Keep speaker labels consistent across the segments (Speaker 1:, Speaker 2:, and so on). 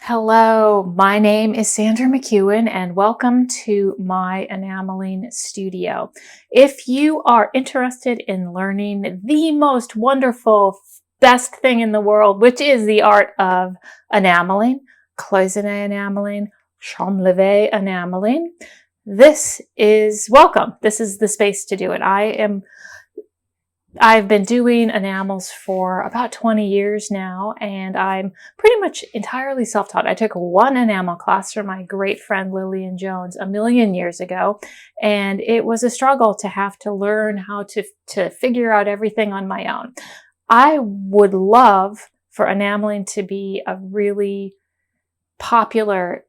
Speaker 1: Hello, my name is Sandra McEwen and welcome to my enameling studio. If you are interested in learning the most wonderful, best thing in the world, which is the art of enameling, cloisonné enameling, champ levé enameling, this is welcome. This is the space to do it. I've been doing enamels for about 20 years now, and I'm pretty much entirely self-taught. I took one enamel class from my great friend Lillian Jones a million years ago, and it was a struggle to have to learn how to figure out everything on my own. I would love for enameling to be a really popular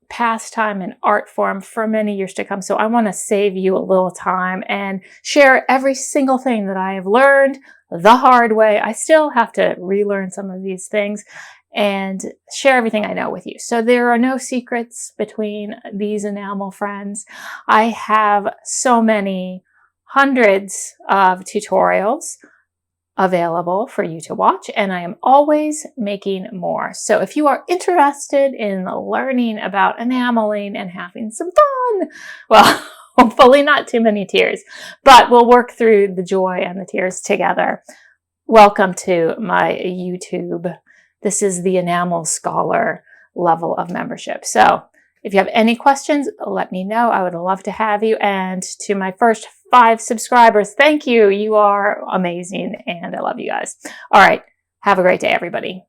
Speaker 1: pastime and art form for many years to come. So I want to save you a little time and share every single thing that I have learned the hard way. I still have to relearn some of these things and share everything I know with you. So there are no secrets between these enamel friends. I have so many hundreds of tutorials available for you to watch, and I am always making more. So if you are interested in learning about enameling and having some fun, well, hopefully not too many tears, but we'll work through the joy and the tears together. Welcome to my YouTube. This is the Enamel Scholar level of membership. So if you have any questions, let me know. I would love to have you. And to my first 5 subscribers, thank you. You are amazing, and I love you guys. All right. Have a great day, everybody.